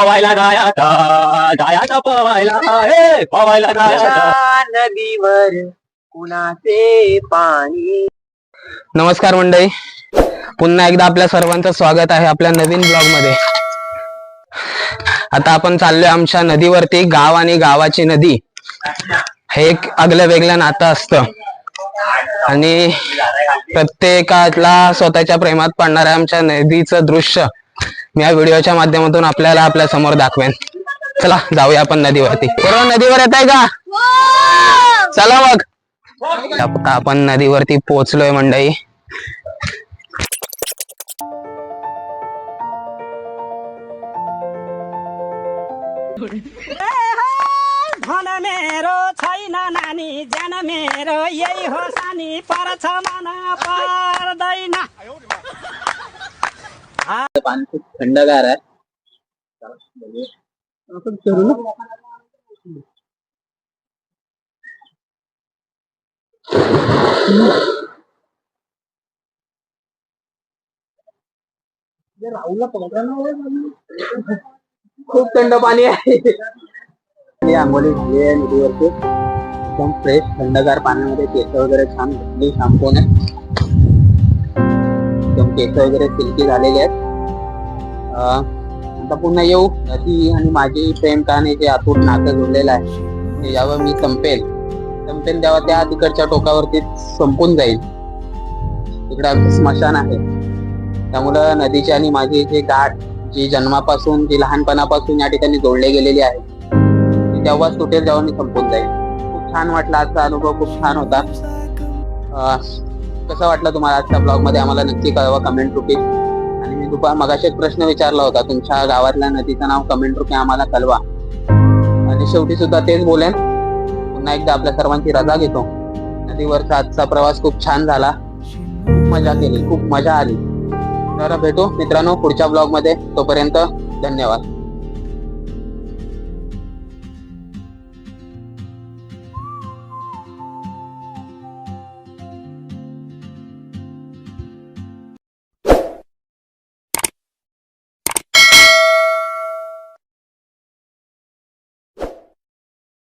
पवायला जायाचा पवायला पवायला जायाचा नदीवर कुणाचे पाणी. नमस्कार मंडळी, पुन्हा एकदा आपल्या सर्वांचं स्वागत आहे आपल्या नवीन ब्लॉग मध्ये. आता आपण चाललोय आमच्या नदीवरती. गाव आणि गावाची नदी हे एक आगलं वेगळं नातं असतं आणि प्रत्येकाला स्वतःच्या प्रेमात पडणाऱ्या आमच्या नदीचं दृश्य मी या व्हिडिओच्या माध्यमातून आपल्याला आपल्या समोर दाखवेन. चला जाऊया आपण नदीवरती. बरोबर नदीवर येत आहे का? चला मग. आता आपण नदीवरती पोहोचलोय मंडळी. धन मेरो छैन नानी, ज्यान मेरो यही हो सानी, परछ मन पर्दैन. पाणी खूप थंडगार आहे. खूप थंड पाणी आहे. आंघोळी झाली आहे नदीवरती. एकदम फ्रेश थंडगार पाण्यामध्ये केस वगैरे छान धुतली शॅम्पूने. एकदम केस वगैरे सिल्की झालेले आहेत. आता पुन्हा येऊ. नदी आणि माझी प्रेम कहाणी जे अतूट नातं जोडलेलं आहे ते जेव्हा मी संपेल तेव्हा त्या तिकडच्या टोकावरती संपून जाईल. तिकडे आमचं स्मशान आहे. त्यामुळं नदीची आणि माझी जे गाठ जी जन्मापासून जी लहानपणापासून या ठिकाणी जोडले गेलेली आहे ती तेव्हाच तुटेल जेव्हा मी संपून जाईल. खूप छान वाटला आजचा अनुभव. खूप छान होता. कसं वाटलं तुम्हाला आजच्या ब्लॉग मध्ये आम्हाला नक्की कळवा कमेंट रूपी. आणि मी मगाशी एक प्रश्न विचारला होता, तुमच्या गावातल्या नदीचं नाव कमेंट रूपी आम्हाला कळवा. आणि शेवटी सुद्धा तेच बोलेन. पुन्हा एकदा आपल्या सर्वांची रजा घेतो. नदीवरचा आजचा प्रवास खूप छान झाला. खूप मजा केली, खूप मजा आली. तर भेटू मित्रांनो पुढच्या ब्लॉग मध्ये. तोपर्यंत धन्यवाद.